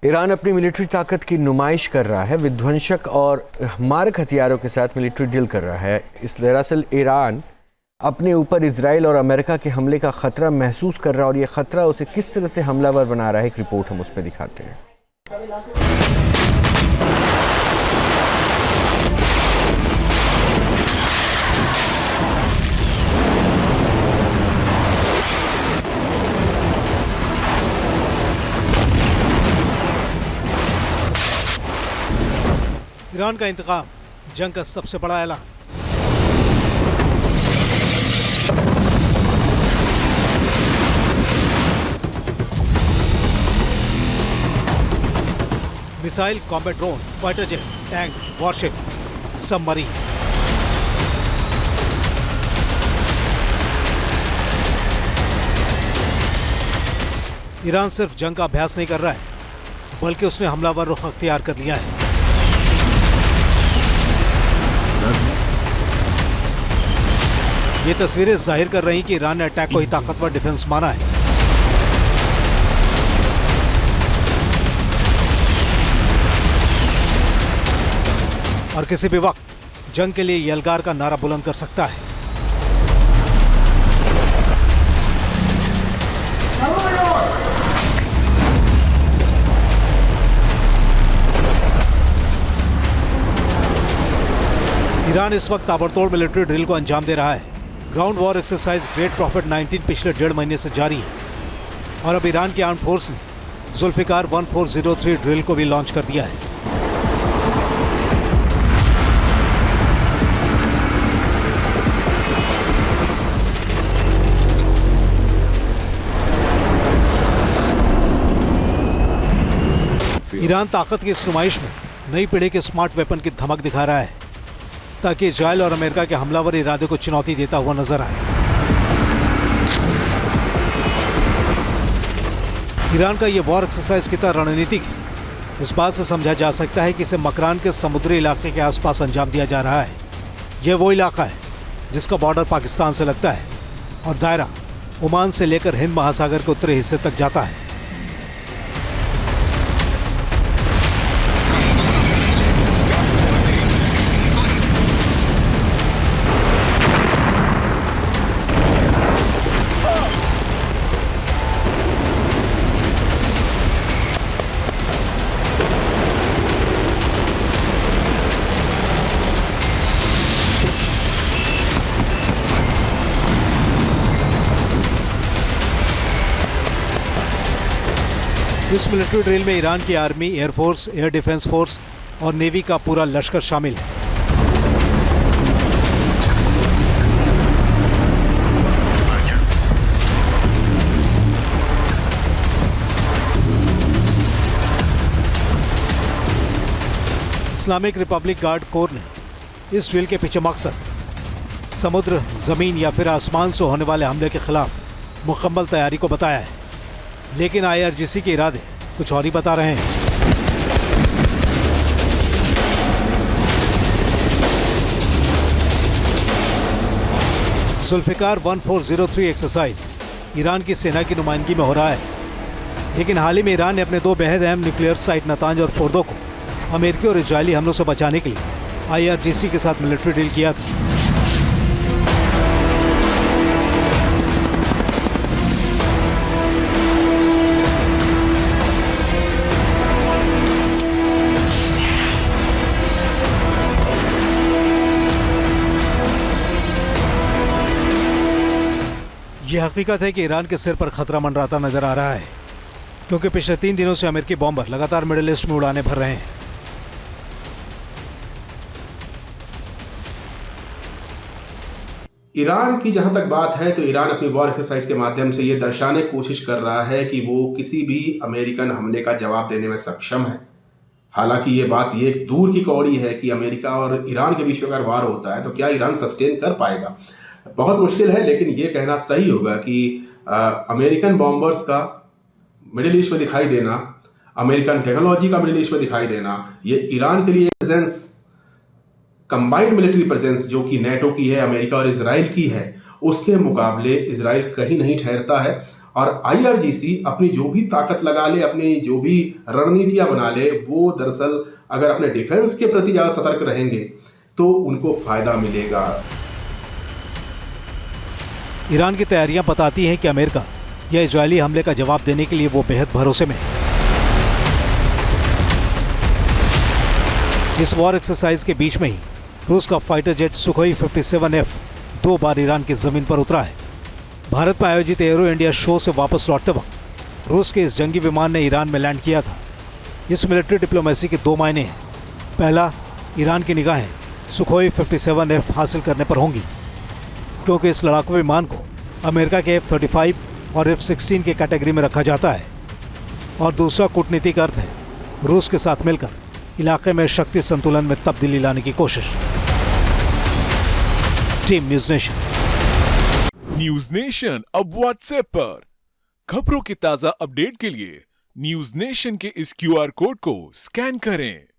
Iran अपनी military ताकत की नुमाइश कर रहा है, विध्वंसक और मारक हथियारों के साथ मिलिट्री डील कर रहा है। इस दरअसल ईरान अपने ऊपर इजराइल और अमेरिका के हमले का खतरा महसूस कर रहा है और ये खतरा उसे किस तरह से हमलावर बना रहा है, एक रिपोर्ट हम उसमें दिखाते हैं। ईरान का इंतकाम, जंग का सबसे बड़ा ऐलान। Missile, combat drone, fighter jet, tank, worship, submarine. Iran सिर्फ जंग का अभ्यास नहीं कर रहा है, बल्कि उसने हमलावर रुख अख्तियार कर लिया है। ये तस्वीरें जाहिर कर रही कि ईरान ने अटैक को ही ताकतवर डिफेंस माना है। और किसी भी वक्त जंग के लिए यलगार का नारा बुलंद कर सकता है। ईरान इस वक्त ताबड़तोड़ मिलिट्री ड्रिल को अंजाम दे रहा है। Ground war exercise great profit 19 पिछले 1.5 महीने से जारी है और अब ईरान की आर्म फोर्स ने जुल्फिकार 1403 ड्रिल को भी लॉन्च कर दिया है। ईरान ताकत की इस नुमाइश में नई पीढ़ी के स्मार्ट वेपन की धमक दिखा रहा है ताकि इजराइल और अमेरिका के हमलावर इरादे को चुनौती देता हुआ नजर आए। ईरान का यह वॉर एक्सरसाइज कितना रणनीतिक है, इस बात से समझा जा सकता है कि इसे मकरान के समुद्री इलाके के आसपास अंजाम दिया जा रहा है। यह वो इलाका है जिसका बॉर्डर पाकिस्तान से लगता है और दायरा ओमान से लेकर हिंद महासागर के उत्तरी हिस्से तक जाता है। इस मिलिट्री ड्रिल में ईरान की army, air force, air defence force और नेवी का पूरा लश्कर शामिल है। इस्लामिक रिपब्लिक गार्ड कोर ने इस ड्रिल के पीछे मकसद समुद्र, जमीन या फिर आसमान से होने वाले हमले के खिलाफ मुकम्मल तैयारी को बताया है, लेकिन IRGC के इरादे कुछ और ही बता रहे हैं। जुल्फिकार 1403 एक्सरसाइज ईरान की सेना की नुमाइंदगी में हो रहा है, लेकिन हाल ही में ईरान ने अपने 2 बेहद अहम न्यूक्लियर साइट नतांज और फोर्दो को अमेरिकी और इजरायली हमलों से बचाने के लिए IRGC के साथ मिलिट्री डील किया था। यह हकीकत है कि ईरान के सिर पर खतरा मंडराता नजर आ रहा है, क्योंकि पिछले 3 दिनों से अमेरिकी बॉम्बर लगातार मिडिल ईस्ट में उड़ाने भर रहे हैं। ईरान की जहां तक बात है तो ईरान अपनी वॉर एक्सरसाइज के माध्यम से ये दर्शाने की कोशिश कर रहा है कि वो किसी भी अमेरिकन हमले का जवाब देने में सक्षम है। हालांकि ये बात ये दूर की कौड़ी है कि अमेरिका और ईरान के बीच में अगर वार होता है तो क्या ईरान सस्टेन कर पाएगा, बहुत मुश्किल है। लेकिन ये कहना सही होगा कि अमेरिकन बॉम्बर्स का मिडिल ईस्ट में दिखाई देना, अमेरिकन टेक्नोलॉजी का मिडिल ईस्ट में दिखाई देना, ये ईरान के लिए प्रेजेंस, कंबाइंड मिलिट्री प्रेजेंस जो कि नेटो की है, अमेरिका और इजराइल की है, उसके मुकाबले इजराइल कहीं नहीं ठहरता है। और आईआरजीसी अपनी जो भी ताकत लगा ले, अपनी जो भी रणनीतियां बना ले, वो दरअसल अगर अपने डिफेंस के प्रति ज़्यादा सतर्क रहेंगे तो उनको फायदा मिलेगा। ईरान की तैयारियां बताती हैं कि अमेरिका या इजरायली हमले का जवाब देने के लिए वो बेहद भरोसे में है। इस वॉर एक्सरसाइज के बीच में ही रूस का फाइटर जेट सुखोई 57F 2 बार ईरान की जमीन पर उतरा है। भारत में आयोजित एरो इंडिया शो से वापस लौटते वक्त रूस के इस जंगी विमान ने ईरान में लैंड किया था। इस मिलिट्री डिप्लोमेसी के 2 मायने हैं। पहला, ईरान की निगाहें सुखोई 57F हासिल करने पर होंगी, क्योंकि इस लड़ाकू विमान को अमेरिका के F-35 और F-16 के कैटेगरी में रखा जाता है। और दूसरा कूटनीतिक अर्थ है रूस के साथ मिलकर इलाके में शक्ति संतुलन में तब्दीली लाने की कोशिश। Team news nation. News nation अब व्हाट्सएप पर खबरों की ताजा अपडेट के लिए न्यूज नेशन के इस QR कोड को स्कैन करें।